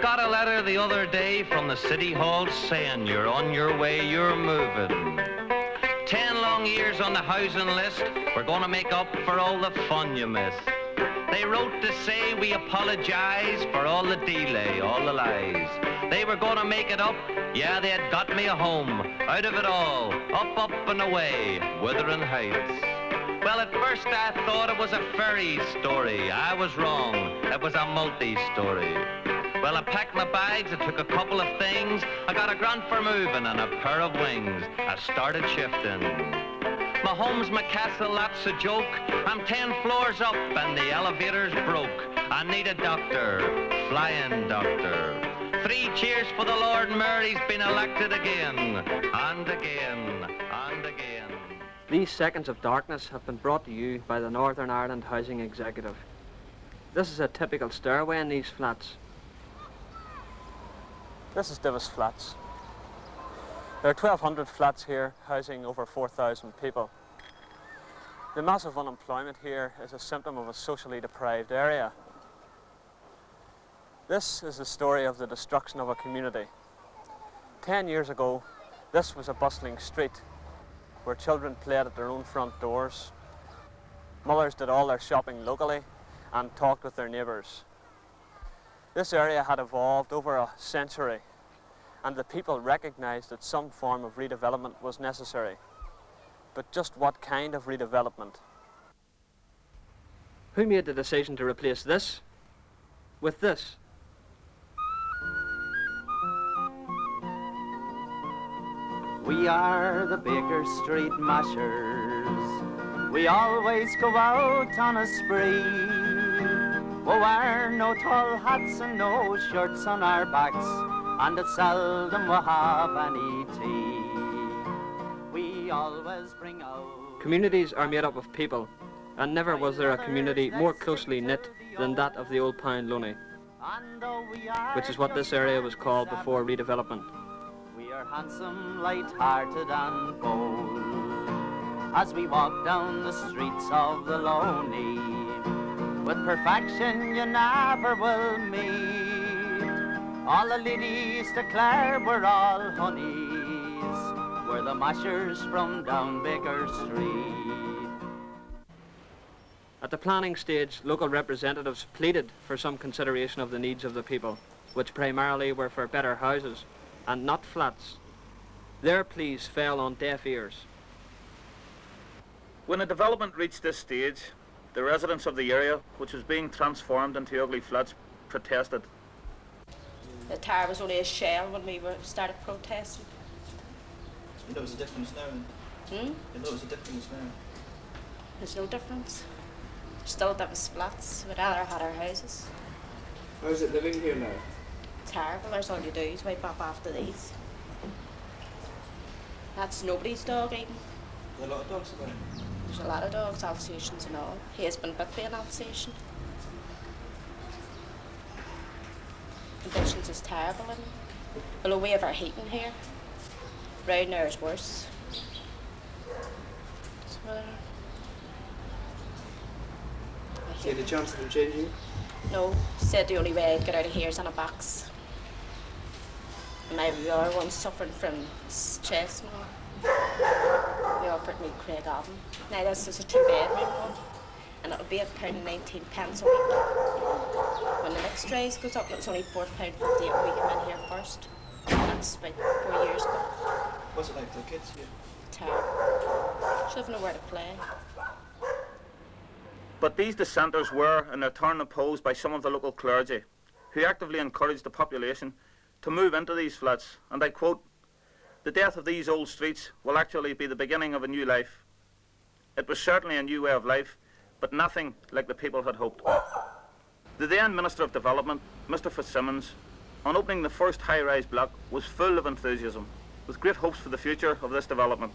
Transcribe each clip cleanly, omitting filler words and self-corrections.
got a letter the other day from the City Hall saying you're on your way, you're moving. 10 long years on the housing list, we're going to make up for all the fun you missed. They wrote to say we apologise for all the delay, all the lies. They were going to make it up, yeah, they had got me a home. Out of it all, up and away, Wuthering Heights. Well, at first I thought it was a fairy story. I was wrong, it was a multi-story. Well, I packed my bags, I took a couple of things. I got a grant for moving and a pair of wings. I started shifting. My home's my castle, that's a joke. I'm 10 floors up and the elevator's broke. I need a doctor, flying doctor. 3 cheers for the Lord Mayor, he's been elected again, and again, and again. These seconds of darkness have been brought to you by the Northern Ireland Housing Executive. This is a typical stairway in these flats. This is Divis Flats. There are 1,200 flats here, housing over 4,000 people. The massive unemployment here is a symptom of a socially deprived area. This is the story of the destruction of a community. 10 years ago, this was a bustling street where children played at their own front doors. Mothers did all their shopping locally and talked with their neighbours. This area had evolved over a century, and the people recognised that some form of redevelopment was necessary. But just what kind of redevelopment? Who made the decision to replace this with this? We are the Baker Street Mashers. We always go out on a spree. We wear no tall hats and no shirts on our backs, and it's seldom we have any tea. We always bring out... Communities are made up of people, and never was there a community more closely knit than that of the Old Pound Loney, which is what this area was called before redevelopment. We are handsome, light-hearted and bold as we walk down the streets of the Loney. With perfection you never will meet. All the ladies declare we're all honeys. We're the mashers from down Baker Street. At the planning stage, local representatives pleaded for some consideration of the needs of the people, which primarily were for better houses and not flats. Their pleas fell on deaf ears. When a development reached this stage, the residents of the area, which was being transformed into ugly flats, protested. The tower was only a shell when we started protesting. You know there's a difference now. You know there's a difference now. There's no difference. Still Divis flats. We'd rather had our houses. How's it living here now? Terrible. There's all you do is wipe up after these. That's nobody's dog even. There's a lot of dogs about. There's a lot of dogs, Alsatians and all. He has been bit by an Alsatian. Conditions is terrible, and below we have our heating here. Round there is worse. So, Any chance of them changing? no, said the only way I'd get out of here is on a box. And my other one's suffering from chest now. They offered me Craig Oven. Now this is a 2-bedroom one, and it'll be £1.19 a week. When the next rise goes up, it's only £4.50 a week. I'm in here first. And that's about 4 years ago. What's it like for the kids here? Terrible. Should have nowhere to play. But these dissenters were, in their turn, opposed by some of the local clergy, who actively encouraged the population to move into these flats, and I quote, "The death of these old streets will actually be the beginning of a new life. It was certainly a new way of life, but nothing like the people had hoped." The then Minister of Development, Mr. Fitzsimmons, on opening the first high-rise block, was full of enthusiasm, with great hopes for the future of this development.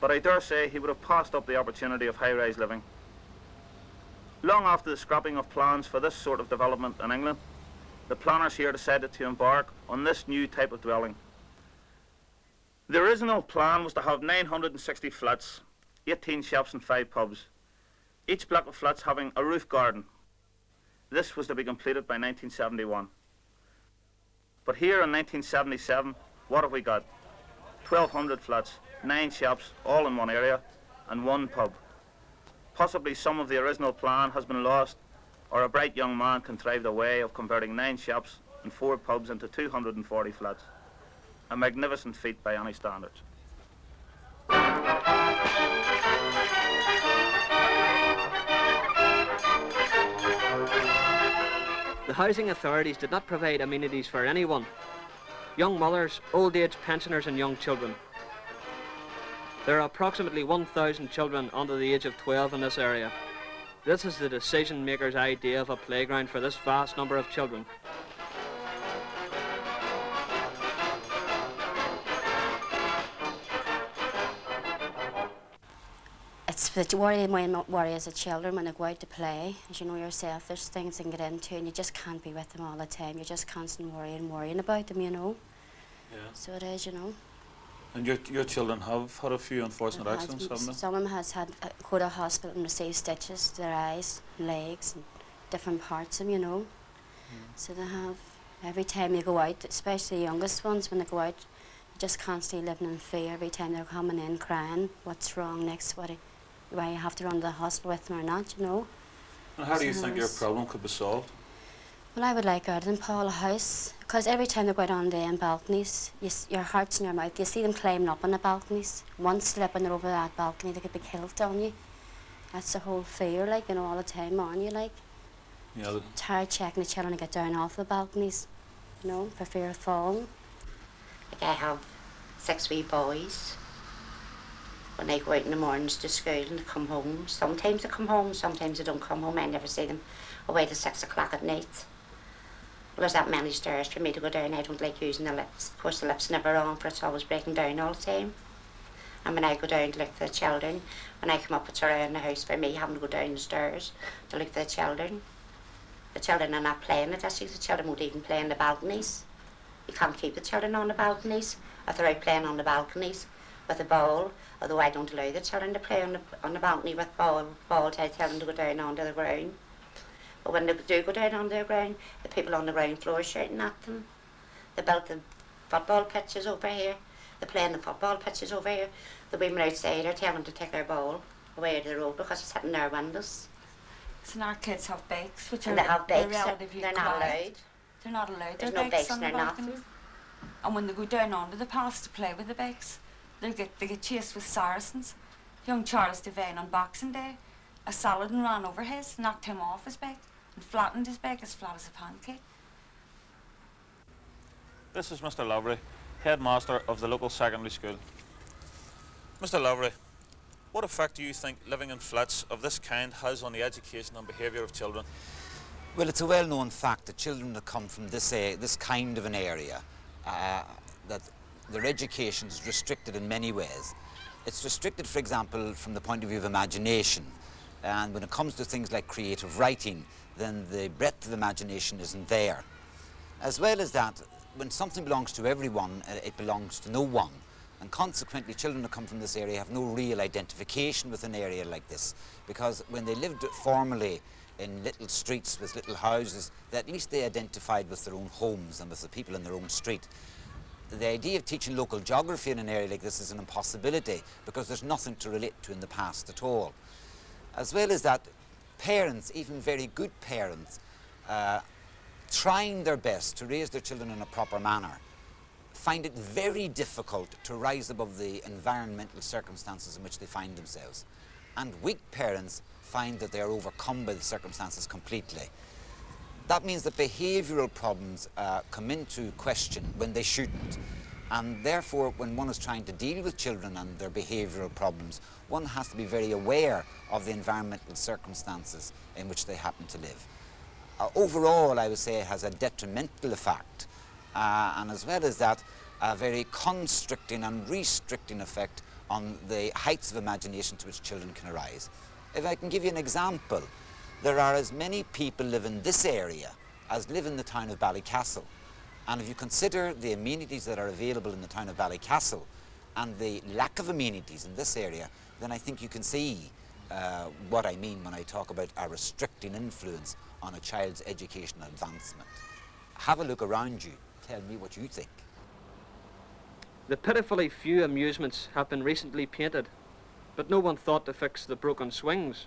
But I dare say he would have passed up the opportunity of high-rise living. Long after the scrapping of plans for this sort of development in England, the planners here decided to embark on this new type of dwelling. The original plan was to have 960 flats, 18 shops and 5 pubs, each block of flats having a roof garden. This was to be completed by 1971. But here in 1977, what have we got? 1,200 flats, 9 shops, all in one area, and 1 pub. Possibly some of the original plan has been lost, or a bright young man contrived a way of converting 9 shops and 4 pubs into 240 flats. A magnificent feat by any standards. The housing authorities did not provide amenities for anyone. Young mothers, old age pensioners and young children. There are approximately 1,000 children under the age of 12 in this area. This is the decision maker's idea of a playground for this vast number of children. It's the worry as a children when they go out to play. As you know yourself, there's things they can get into and you just can't be with them all the time. You're just constantly worrying about them, you know. Yeah. So it is, you know. And your children have had a few unfortunate accidents, haven't they? Some of them has had go to hospital and receive stitches to their eyes, legs, and different parts of them, you know. So they have, every time you go out, especially the youngest ones, when they go out, you're just constantly living in fear every time they're coming in crying, what's wrong next, why you have to run to the hospital with them or not, you know. And how do you think your problem could be solved? Well, I would like out in Paul a house, because every time they go out on the balconies, your heart's in your mouth. You see them climbing up on the balconies. One slip and they're over that balcony, they could be killed on you. That's the whole fear, like, you know, all the time on you, like. Yeah. Tired checking the children to get down off the balconies, you know, for fear of falling. Like I have 6 wee boys. When they go out in the mornings to school and they come home, sometimes they come home, sometimes they don't come home. I never see them away till 6 o'clock at night. Well, there's that many stairs for me to go down. I don't like using the lifts. Of course, the lift's never on, but it's always breaking down all the time. And when I go down to look for the children, when I come up, it's around the house for me having to go down the stairs to look for the children. The children are not playing at us. The children won't even play on the balconies. You can't keep the children on the balconies if they're out playing on the balconies with a ball, although I don't allow the children to play on the balcony with balls. I tell them to go down onto the ground. But when they do go down onto the ground, the people on the ground floor are shouting at them. They built the football pitches over here. They're playing the football pitches over here. The women outside are telling them to take their ball away to the road because it's hitting their windows. So our kids have bikes, which and are they have bikes, relatively they're not quiet. allowed. They're not allowed. There's Their no bikes bikes on the and balcony. nothing. And when they go down onto the paths to play with the bikes, they get chased with Saracens. Young Charles Devane on Boxing Day, a Saladin ran over his, knocked him off his bike, and flattened his bike as flat as a pancake. This is Mr. Lowry, headmaster of the local secondary school. Mr. Lowry, what effect do you think living in flats of this kind has on the education and behaviour of children? Well, it's a well-known fact that children that come from this kind of an area, that their education is restricted in many ways. It's restricted, for example, from the point of view of imagination. And when it comes to things like creative writing, then the breadth of imagination isn't there. As well as that, when something belongs to everyone, it belongs to no one. And consequently, children that come from this area have no real identification with an area like this. Because when they lived formerly in little streets with little houses, at least they identified with their own homes and with the people in their own street. The idea of teaching local geography in an area like this is an impossibility because there's nothing to relate to in the past at all. As well as that, parents, even very good parents, trying their best to raise their children in a proper manner, find it very difficult to rise above the environmental circumstances in which they find themselves. And weak parents find that they are overcome by the circumstances completely. That means that behavioural problems come into question when they shouldn't. And therefore, when one is trying to deal with children and their behavioural problems, one has to be very aware of the environmental circumstances in which they happen to live. Overall, I would say it has a detrimental effect, and as well as that, a very constricting and restricting effect on the heights of imagination to which children can arise. If I can give you an example, there are as many people live in this area as live in the town of Ballycastle. And if you consider the amenities that are available in the town of Ballycastle and the lack of amenities in this area, then I think you can see what I mean when I talk about a restricting influence on a child's educational advancement. Have a look around you. tell me what you think. The pitifully few amusements have been recently painted, but no one thought to fix the broken swings.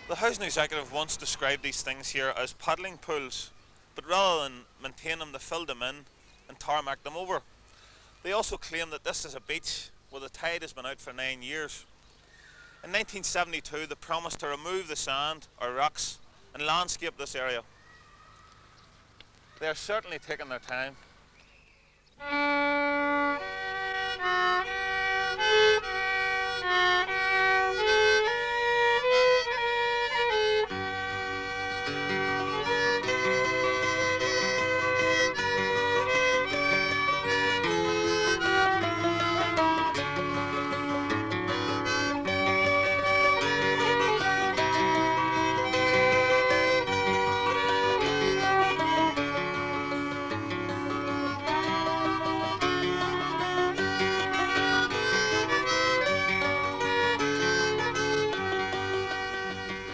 The housing executive once described these things here as paddling pools, but rather than maintain them, they filled them in and tarmac them over. They also claim that this is a beach where the tide has been out for 9 years. In 1972, they promised to remove the sand or rocks and landscape this area. They are certainly taking their time.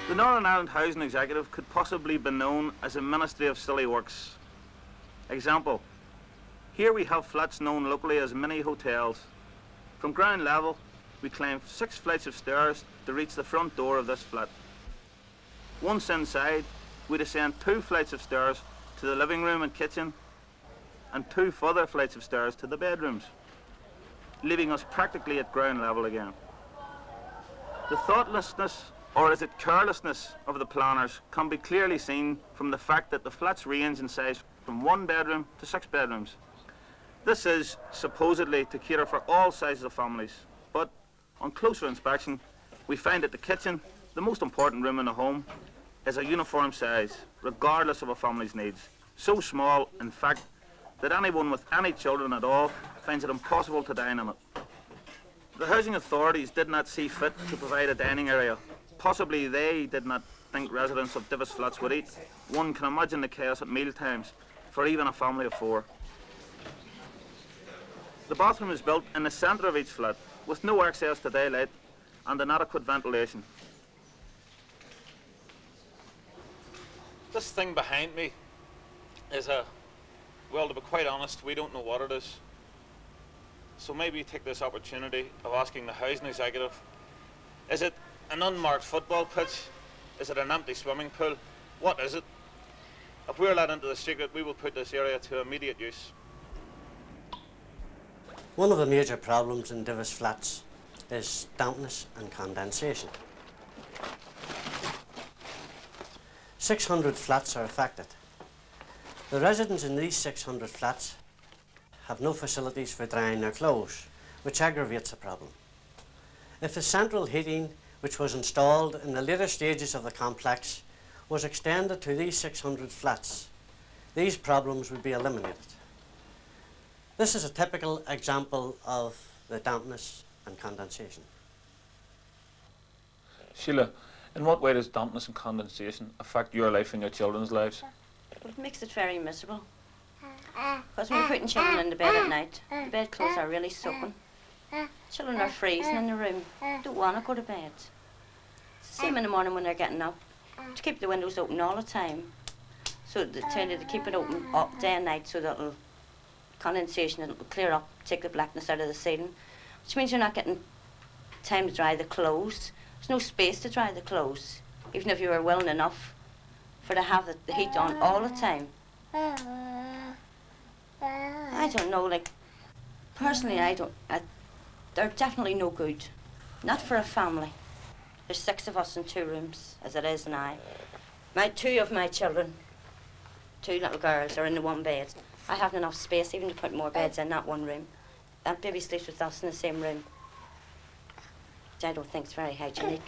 The Northern Ireland Housing Executive could possibly be known as a Ministry of Silly Works. Example, here we have flats known locally as mini hotels. From ground level, we climb 6 flights of stairs to reach the front door of this flat. Once inside, we descend 2 flights of stairs to the living room and kitchen, and 2 further flights of stairs to the bedrooms, leaving us practically at ground level again. The thoughtlessness, or is it carelessness, of the planners can be clearly seen from the fact that the flats range in size from 1 bedroom to 6 bedrooms. This is supposedly to cater for all sizes of families, but on closer inspection, we find that the kitchen, the most important room in the home, is a uniform size, regardless of a family's needs. So small, in fact, that anyone with any children at all finds it impossible to dine in it. The housing authorities did not see fit to provide a dining area. Possibly they did not think residents of Divis flats would eat. One can imagine the chaos at meal times for even a family of 4. The bathroom is built in the centre of each flat with no access to daylight and inadequate ventilation. This thing behind me is well, to be quite honest, we don't know what it is. So maybe take this opportunity of asking the housing executive, is it an unmarked football pitch? Is it an empty swimming pool? What is it? If we're let into the secret, we will put this area to immediate use. One of the major problems in Divis flats is dampness and condensation. 600 flats are affected. The residents in these 600 flats have no facilities for drying their clothes, which aggravates the problem. If the central heating, which was installed in the later stages of the complex, was extended to these 600 flats, these problems would be eliminated. This is a typical example of the dampness and condensation. Sheila, in what way does dampness and condensation affect your life and your children's lives? Well, it makes it very miserable. Because when you're putting children in the bed at night, the bedclothes are really soaking. Children are freezing in the room, don't want to go to bed. It's the same in the morning when they're getting up. To keep the windows open all the time. So they tend to keep it open up day and night so that it'll condensation, it'll clear up, take the blackness out of the ceiling. Which means you're not getting time to dry the clothes. There's no space to dry the clothes, even if you were willing enough for to have the heat on all the time. I don't know, like, personally they're definitely no good. Not for a family. There's 6 of us in 2 rooms, as it is now. 2 of my children, 2 little girls, are in the 1 bed. I haven't enough space even to put more beds in that 1 room. That baby sleeps with us in the same room, which I don't think is very hygienic.